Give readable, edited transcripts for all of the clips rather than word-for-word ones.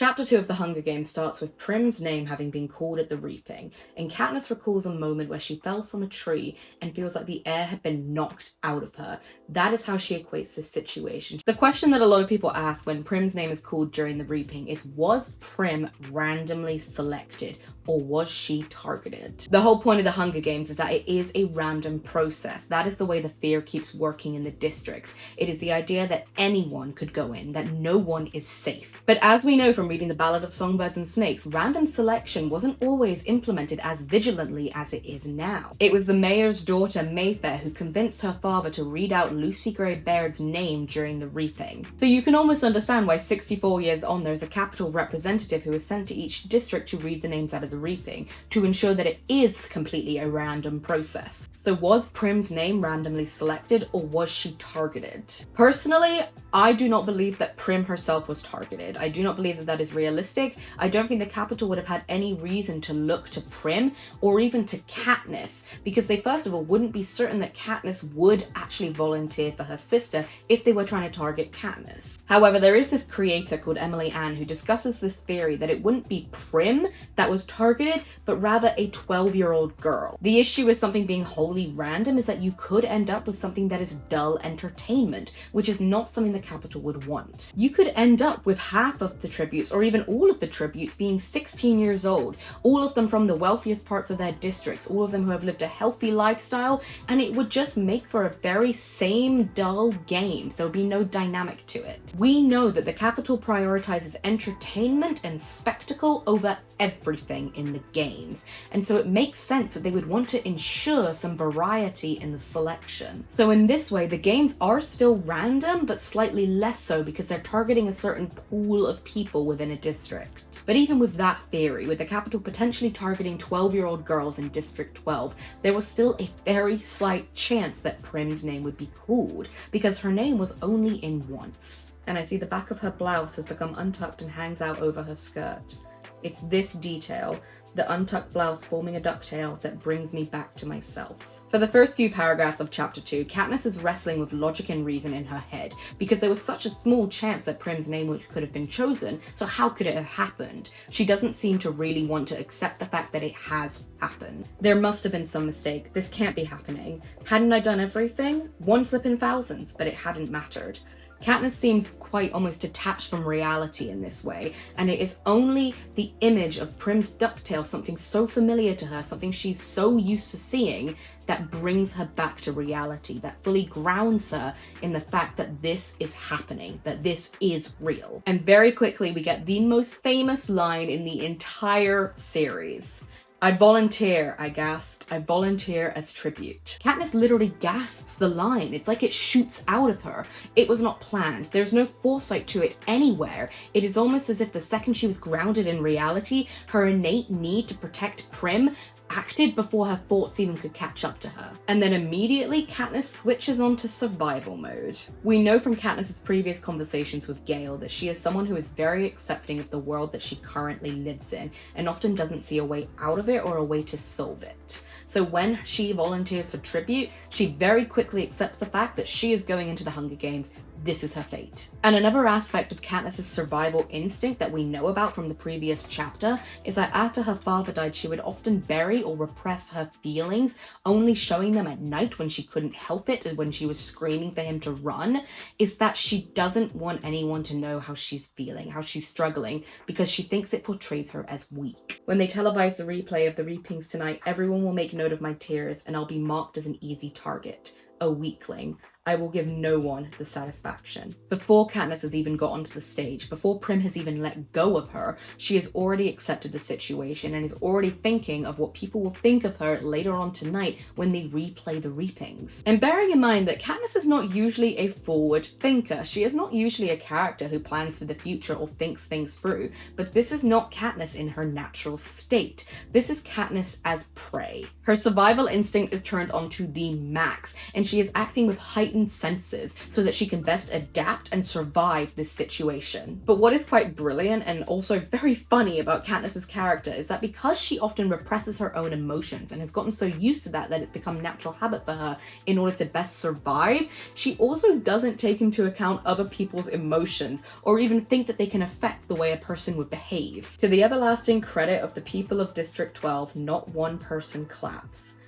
Chapter 2 of The Hunger Games starts with Prim's name having been called at the reaping, and Katniss recalls a moment where she fell from a tree and feels like the air had been knocked out of her. That is how she equates this situation. The question that a lot of people ask when Prim's name is called during the reaping is, was Prim randomly selected, or was she targeted? The whole point of the Hunger Games is that it is a random process. That is the way the fear keeps working in the districts. It is the idea that anyone could go in, that no one is safe. But as we know from reading The Ballad of Songbirds and Snakes, random selection wasn't always implemented as vigilantly as it is now. It was the mayor's daughter Mayfair who convinced her father to read out Lucy Gray Baird's name during the reaping. So you can almost understand why 64 years on there's a capital representative who is sent to each district to read the names out of the reaping, to ensure that it is completely a random process. So was Prim's name randomly selected, or was she targeted? Personally, I do not believe that Prim herself was targeted. I do not believe that that is realistic. I don't think the Capitol would have had any reason to look to Prim or even to Katniss, because they first of all wouldn't be certain that Katniss would actually volunteer for her sister if they were trying to target Katniss. However, there is this creator called Emily Ann who discusses this theory that it wouldn't be Prim that was targeted, but rather a 12-year-old girl. The issue with something being wholly random is that you could end up with something that is dull entertainment, which is not something the Capitol would want. You could end up with half of the tributes, or even all of the tributes, being 16 years old, all of them from the wealthiest parts of their districts, all of them who have lived a healthy lifestyle, and it would just make for a very same dull game. There would be no dynamic to it. We know that the Capitol prioritizes entertainment and spectacle over everything in the games, and so it makes sense that they would want to ensure some variety in the selection. So in this way, the games are still random, but slightly less so because they're targeting a certain pool of people within a district. But even with that theory, with the Capitol potentially targeting 12-year-old girls in District 12, there was still a very slight chance that Prim's name would be called, because her name was only in once. And I see the back of her blouse has become untucked and hangs out over her skirt. It's this detail, the untucked blouse forming a ducktail, that brings me back to myself. For the first few paragraphs of Chapter 2, Katniss is wrestling with logic and reason in her head, because there was such a small chance that Prim's name could have been chosen, so how could it have happened? She doesn't seem to really want to accept the fact that it has happened. There must have been some mistake. This can't be happening. Hadn't I done everything? One slip in thousands, but it hadn't mattered. Katniss seems quite almost detached from reality in this way, and it is only the image of Prim's ducktail, something so familiar to her, something she's so used to seeing, that brings her back to reality, that fully grounds her in the fact that this is happening, that this is real. And very quickly we get the most famous line in the entire series. "I'd volunteer," I gasp. "I volunteer as tribute." Katniss literally gasps the line. It's like it shoots out of her. It was not planned. There's no foresight to it anywhere. It is almost as if the second she was grounded in reality, her innate need to protect Prim acted before her thoughts even could catch up to her. And then immediately, Katniss switches on to survival mode. We know from Katniss's previous conversations with Gale that she is someone who is very accepting of the world that she currently lives in, and often doesn't see a way out of it or a way to solve it. So when she volunteers for tribute, she very quickly accepts the fact that she is going into the Hunger Games. This is her fate. And another aspect of Katniss's survival instinct that we know about from the previous chapter is that after her father died, she would often bury or repress her feelings, only showing them at night when she couldn't help it and when she was screaming for him to run, is that she doesn't want anyone to know how she's feeling, how she's struggling, because she thinks it portrays her as weak. When they televise the replay of the reapings tonight, everyone will make note of my tears and I'll be marked as an easy target, a weakling. I will give no one the satisfaction. Before Katniss has even got onto the stage, before Prim has even let go of her, she has already accepted the situation and is already thinking of what people will think of her later on tonight when they replay the reapings. And bearing in mind that Katniss is not usually a forward thinker, she is not usually a character who plans for the future or thinks things through, but this is not Katniss in her natural state. This is Katniss as prey. Her survival instinct is turned on to the max, and she is acting with heightened heightened senses so that she can best adapt and survive this situation. But what is quite brilliant and also very funny about Katniss's character is that because she often represses her own emotions and has gotten so used to that it's become natural habit for her in order to best survive, she also doesn't take into account other people's emotions or even think that they can affect the way a person would behave. To the everlasting credit of the people of District 12, not one person claps.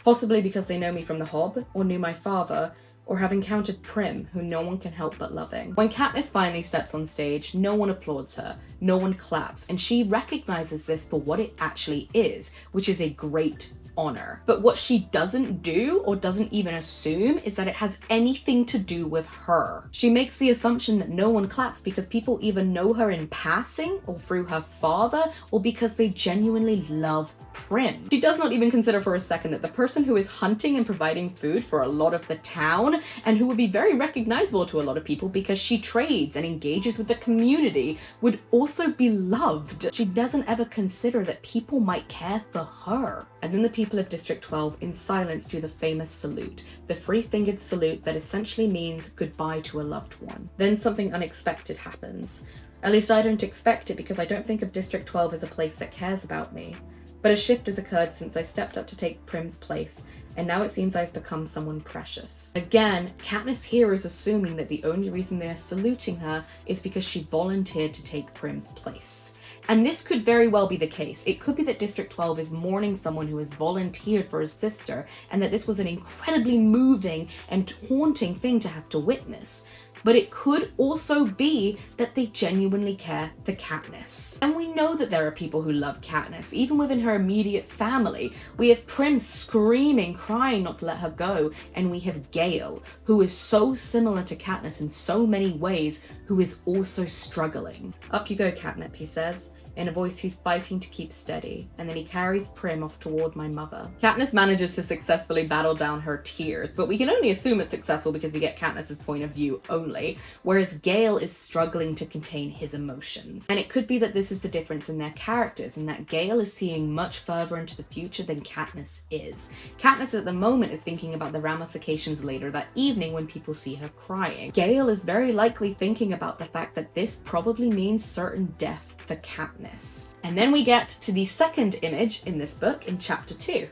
Possibly because they know me from the Hob, or knew my father, or have encountered Prim, who no one can help but loving. When Katniss finally steps on stage, no one applauds her, no one claps, and she recognizes this for what it actually is, which is a great honor. But what she doesn't do, or doesn't even assume, is that it has anything to do with her. She makes the assumption that no one claps because people either know her in passing, or through her father, or because they genuinely love Prim. She does not even consider for a second that the person who is hunting and providing food for a lot of the town, and who would be very recognizable to a lot of people because she trades and engages with the community, would also be loved. She doesn't ever consider that people might care for her. And then the people of District 12 in silence do the famous salute, the three-fingered salute that essentially means goodbye to a loved one. Then something unexpected happens. At least I don't expect it, because I don't think of District 12 as a place that cares about me. But a shift has occurred since I stepped up to take Prim's place, and now it seems I've become someone precious. Again, Katniss here is assuming that the only reason they are saluting her is because she volunteered to take Prim's place. And this could very well be the case. It could be that District 12 is mourning someone who has volunteered for his sister, and that this was an incredibly moving and haunting thing to have to witness. But it could also be that they genuinely care for Katniss. And we know that there are people who love Katniss, even within her immediate family. We have Prim screaming, crying not to let her go, and we have Gale, who is so similar to Katniss in so many ways, who is also struggling. "Up you go, Catnip," he says, in a voice he's fighting to keep steady, and then he carries Prim off toward my mother. Katniss manages to successfully battle down her tears, but we can only assume it's successful because we get Katniss's point of view only, whereas Gale is struggling to contain his emotions. And it could be that this is the difference in their characters, and that Gale is seeing much further into the future than Katniss is. Katniss at the moment is thinking about the ramifications later that evening when people see her crying. Gale is very likely thinking about the fact that this probably means certain death for Katniss. And then we get to the second image in this book in chapter 2.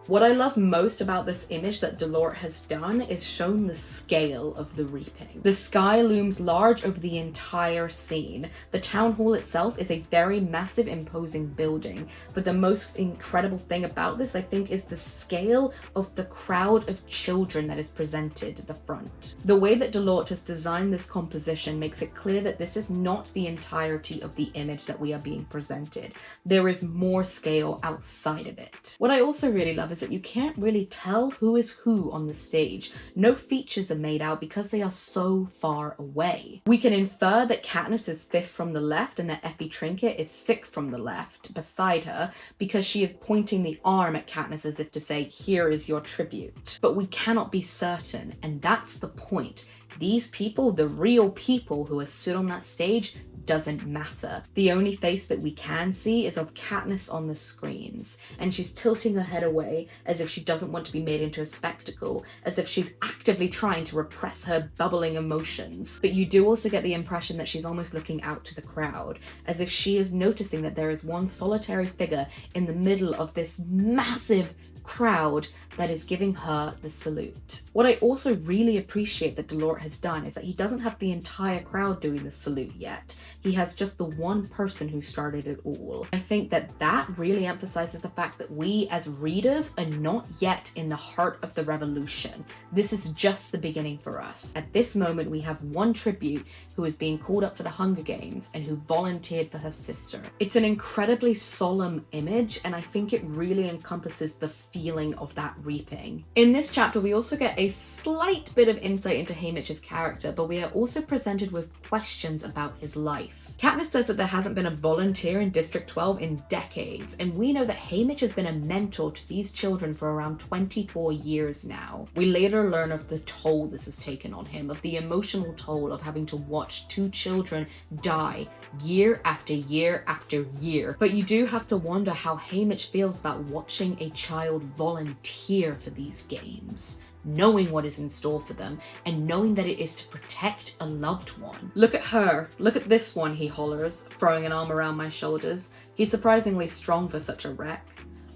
What I love most about this image that Delort has done is shown the scale of the reaping. The sky looms large over the entire scene. The town hall itself is a very massive, imposing building, but the most incredible thing about this, I think, is the scale of the crowd of children that is presented at the front. The way that Delort has designed this composition makes it clear that this is not the entirety of the image that we are being presented. There is more scale outside of it. What I also really love is that you can't really tell who is who on the stage. No features are made out because they are so far away. We can infer that Katniss is fifth from the left and that Effie Trinket is sixth from the left beside her because she is pointing the arm at Katniss as if to say, "Here is your tribute." But we cannot be certain, and that's the point. These people, the real people who are stood on that stage, doesn't matter. The only face that we can see is of Katniss on the screens, and she's tilting her head away as if she doesn't want to be made into a spectacle, as if she's actively trying to repress her bubbling emotions. But you do also get the impression that she's almost looking out to the crowd, as if she is noticing that there is one solitary figure in the middle of this massive crowd that is giving her the salute. What I also really appreciate that Delort has done is that he doesn't have the entire crowd doing the salute yet. He has just the one person who started it all. I think that that really emphasizes the fact that we as readers are not yet in the heart of the revolution. This is just the beginning for us. At this moment, we have one tribute who is being called up for the Hunger Games and who volunteered for her sister. It's an incredibly solemn image, and I think it really encompasses the feeling of that reaping. In this chapter, we also get a slight bit of insight into Haymitch's character, but we are also presented with questions about his life. Katniss says that there hasn't been a volunteer in District 12 in decades, and we know that Haymitch has been a mentor to these children for around 24 years now. We later learn of the toll this has taken on him, of the emotional toll of having to watch two children die year after year after year. But you do have to wonder how Haymitch feels about watching a child volunteer for these games, knowing what is in store for them, and knowing that it is to protect a loved one. Look at her, look at this one, he hollers, throwing an arm around my shoulders. He's surprisingly strong for such a wreck.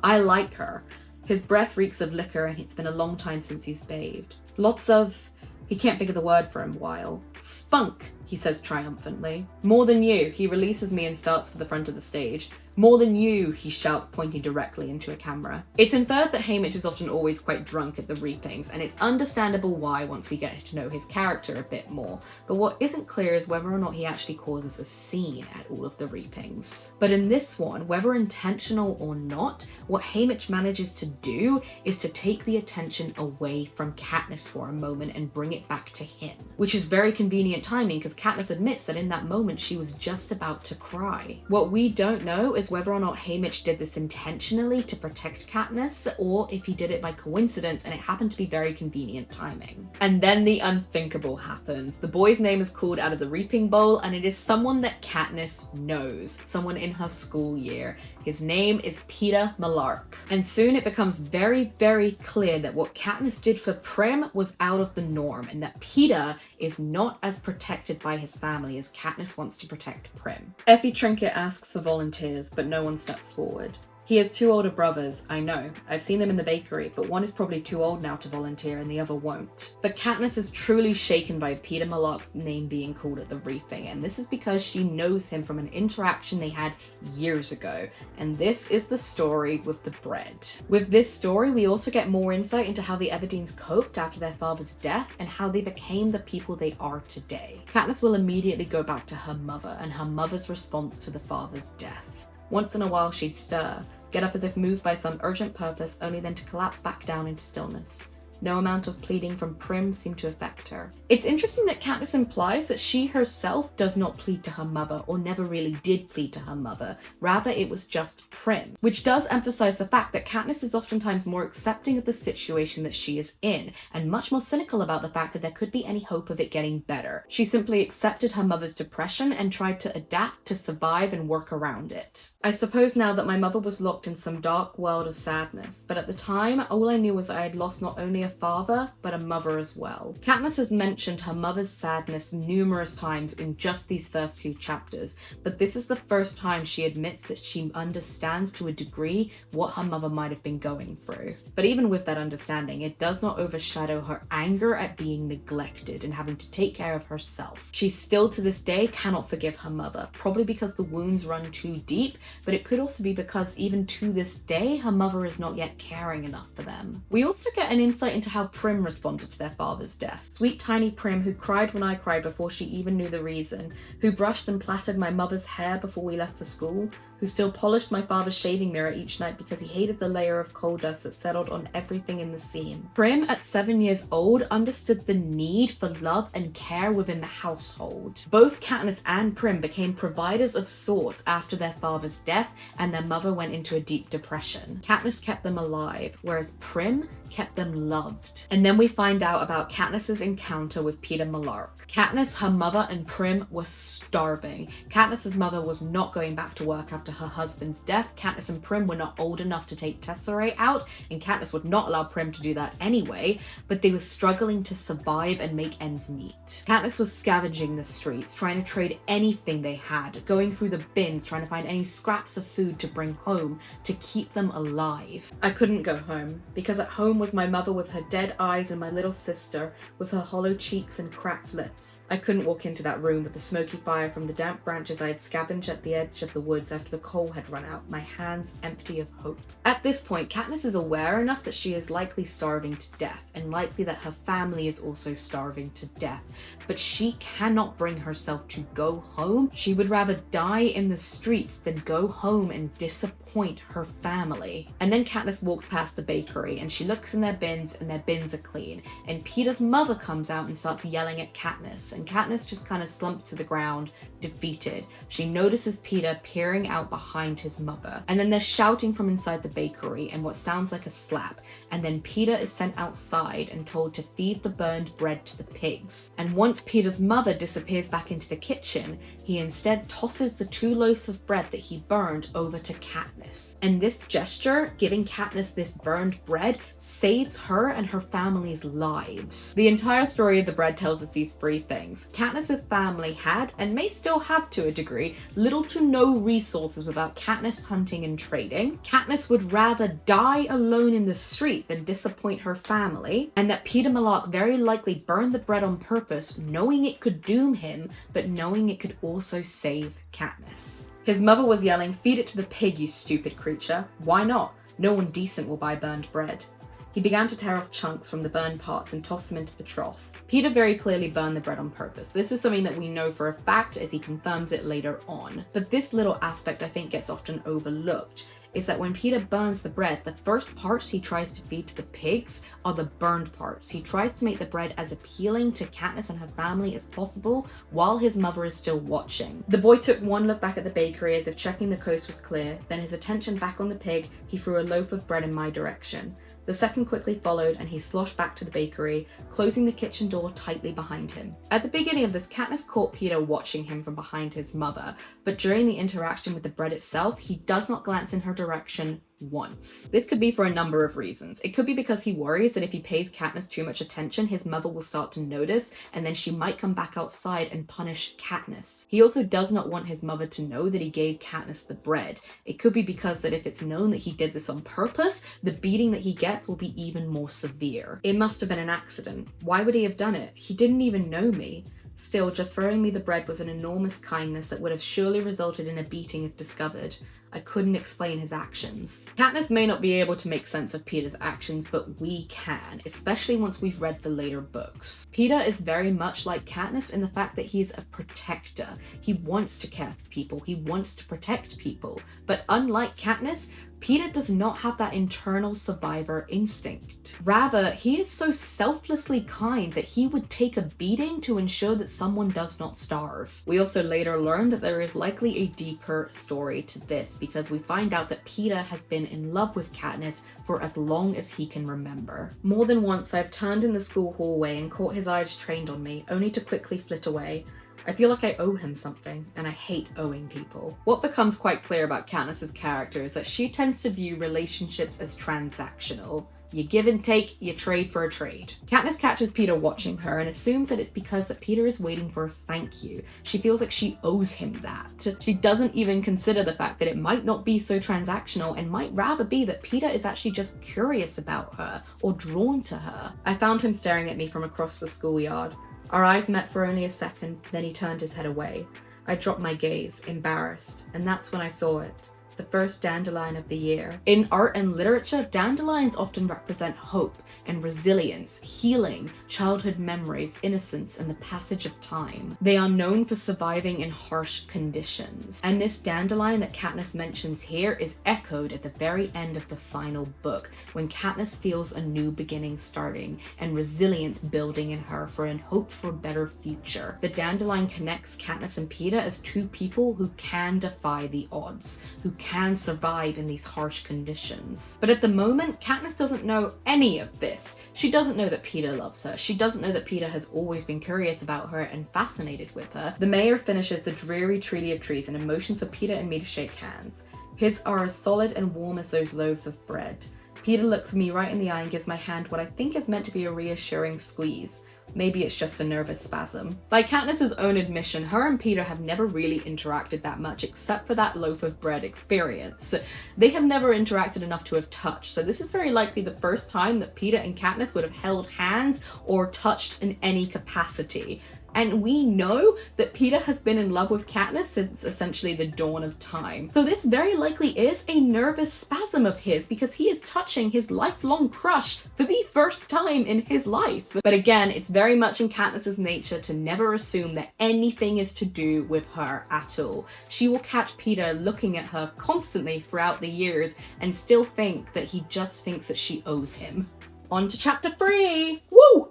I like her. His breath reeks of liquor and it's been a long time since he's bathed. Lots of... he can't think of the word for a while. Spunk, he says triumphantly. More than you, he releases me and starts for the front of the stage. More than you, he shouts, pointing directly into a camera. It's inferred that Haymitch is often always quite drunk at the reapings, and it's understandable why once we get to know his character a bit more, but what isn't clear is whether or not he actually causes a scene at all of the reapings. But in this one, whether intentional or not, what Haymitch manages to do is to take the attention away from Katniss for a moment and bring it back to him, which is very convenient timing because Katniss admits that in that moment she was just about to cry. What we don't know is whether or not Haymitch did this intentionally to protect Katniss, or if he did it by coincidence and it happened to be very convenient timing. And then the unthinkable happens. The boy's name is called out of the reaping bowl, and it is someone that Katniss knows, someone in her school year. His name is Peeta Mellark. And soon it becomes very, very clear that what Katniss did for Prim was out of the norm, and that Peeta is not as protected by his family as Katniss wants to protect Prim. Effie Trinket asks for volunteers, but no one steps forward. He has two older brothers, I know. I've seen them in the bakery, but one is probably too old now to volunteer and the other won't. But Katniss is truly shaken by Peeta Mellark's name being called at the reaping, and this is because she knows him from an interaction they had years ago. And this is the story with the bread. With this story, we also get more insight into how the Everdeens coped after their father's death and how they became the people they are today. Katniss will immediately go back to her mother and her mother's response to the father's death. Once in a while she'd stir, get up as if moved by some urgent purpose, only then to collapse back down into stillness. No amount of pleading from Prim seemed to affect her. It's interesting that Katniss implies that she herself does not plead to her mother, or never really did plead to her mother. Rather, it was just Prim, which does emphasize the fact that Katniss is oftentimes more accepting of the situation that she is in, and much more cynical about the fact that there could be any hope of it getting better. She simply accepted her mother's depression and tried to adapt to survive and work around it. I suppose now that my mother was locked in some dark world of sadness, but at the time, all I knew was I had lost not only a father, but a mother as well. Katniss has mentioned her mother's sadness numerous times in just these first two chapters, but this is the first time she admits that she understands to a degree what her mother might have been going through. But even with that understanding, it does not overshadow her anger at being neglected and having to take care of herself. She still to this day cannot forgive her mother, probably because the wounds run too deep, but it could also be because even to this day, her mother is not yet caring enough for them. We also get an insight into how Prim responded to their father's death. Sweet tiny Prim, who cried when I cried before she even knew the reason, who brushed and plaited my mother's hair before we left for school, who still polished my father's shaving mirror each night because he hated the layer of coal dust that settled on everything in the seam. Prim, at 7 years old, understood the need for love and care within the household. Both Katniss and Prim became providers of sorts after their father's death, and their mother went into a deep depression. Katniss kept them alive, whereas Prim kept them loved. And then we find out about Katniss's encounter with Peeta Mellark. Katniss, her mother, and Prim were starving. Katniss's mother was not going back to work after her husband's death. Katniss and Prim were not old enough to take Tesserae out, and Katniss would not allow Prim to do that anyway, but they were struggling to survive and make ends meet. Katniss was scavenging the streets, trying to trade anything they had, going through the bins, trying to find any scraps of food to bring home to keep them alive. I couldn't go home, because at home was my mother with her dead eyes and my little sister with her hollow cheeks and cracked lips. I couldn't walk into that room with the smoky fire from the damp branches I had scavenged at the edge of the woods after the coal had run out, my hands empty of hope. At this point, Katniss is aware enough that she is likely starving to death, and likely that her family is also starving to death, but she cannot bring herself to go home. She would rather die in the streets than go home and disappoint her family. And then Katniss walks past the bakery, and she looks in their bins and their bins are clean, and Peeta's mother comes out and starts yelling at Katniss, and Katniss just kind of slumps to the ground, defeated. She notices Peeta peering out behind his mother, and then they're shouting from inside the bakery and what sounds like a slap, and then Peeta is sent outside and told to feed the burned bread to the pigs. And once Peeta's mother disappears back into the kitchen, he instead tosses the 2 loaves of bread that he burned over to Katniss. And this gesture, giving Katniss this burned bread, saves her and her family's lives. The entire story of the bread tells us these 3 things. Katniss's family had, and may still have to a degree, little to no resources without Katniss hunting and trading. Katniss would rather die alone in the street than disappoint her family, and that Peeta Mellark very likely burned the bread on purpose, knowing it could doom him, but knowing it could also save Katniss. His mother was yelling, "Feed it to the pig, you stupid creature." Why not? No one decent will buy burned bread. He began to tear off chunks from the burned parts and toss them into the trough. Peeta very clearly burned the bread on purpose. This is something that we know for a fact as he confirms it later on. But this little aspect I think gets often overlooked, is that when Peeta burns the bread, the first parts he tries to feed to the pigs are the burned parts. He tries to make the bread as appealing to Katniss and her family as possible while his mother is still watching. The boy took one look back at the bakery as if checking the coast was clear, then his attention back on the pig, he threw a loaf of bread in my direction. The second quickly followed and he sloshed back to the bakery, closing the kitchen door tightly behind him. At the beginning of this, Katniss caught Peeta watching him from behind his mother, but during the interaction with the bread itself, he does not glance in her direction once. This could be for a number of reasons. It could be because he worries that if he pays Katniss too much attention, his mother will start to notice, and then she might come back outside and punish Katniss. He also does not want his mother to know that he gave Katniss the bread. It could be because that if it's known that he did this on purpose, the beating that he gets will be even more severe. It must have been an accident. Why would he have done it? He didn't even know me. Still, just throwing me the bread was an enormous kindness that would have surely resulted in a beating if discovered. I couldn't explain his actions. Katniss may not be able to make sense of Peeta's actions, but we can, especially once we've read the later books. Peeta is very much like Katniss in the fact that he's a protector. He wants to care for people, he wants to protect people, but unlike Katniss, Peeta does not have that internal survivor instinct. Rather, he is so selflessly kind that he would take a beating to ensure that someone does not starve. We also later learn that there is likely a deeper story to this, because we find out that Peeta has been in love with Katniss for as long as he can remember. More than once I've turned in the school hallway and caught his eyes trained on me, only to quickly flit away. I feel like I owe him something, and I hate owing people. What becomes quite clear about Katniss's character is that she tends to view relationships as transactional. You give and take, you trade for a trade. Katniss catches Peeta watching her and assumes that it's because that Peeta is waiting for a thank you. She feels like she owes him that. She doesn't even consider the fact that it might not be so transactional and might rather be that Peeta is actually just curious about her or drawn to her. I found him staring at me from across the schoolyard. Our eyes met for only a second, then he turned his head away. I dropped my gaze, embarrassed, and that's when I saw it. The first dandelion of the year. In art and literature, dandelions often represent hope and resilience, healing, childhood memories, innocence, and the passage of time. They are known for surviving in harsh conditions. And this dandelion that Katniss mentions here is echoed at the very end of the final book, when Katniss feels a new beginning starting and resilience building in her for an hope for a better future. The dandelion connects Katniss and Peeta as 2 people who can defy the odds, who can survive in these harsh conditions. But at the moment, Katniss doesn't know any of this. She doesn't know that Peeta loves her. She doesn't know that Peeta has always been curious about her and fascinated with her. The mayor finishes the dreary treaty of treason and motions for Peeta and me to shake hands. His are as solid and warm as those loaves of bread. Peeta looks me right in the eye and gives my hand what I think is meant to be a reassuring squeeze. Maybe it's just a nervous spasm. By Katniss's own admission, her and Peeta have never really interacted that much except for that loaf of bread experience. They have never interacted enough to have touched, so this is very likely the first time that Peeta and Katniss would have held hands or touched in any capacity. And we know that Peeta has been in love with Katniss since essentially the dawn of time. So this very likely is a nervous spasm of his because he is touching his lifelong crush for the first time in his life. But again, it's very much in Katniss's nature to never assume that anything is to do with her at all. She will catch Peeta looking at her constantly throughout the years and still think that he just thinks that she owes him. On to chapter 3. Woo!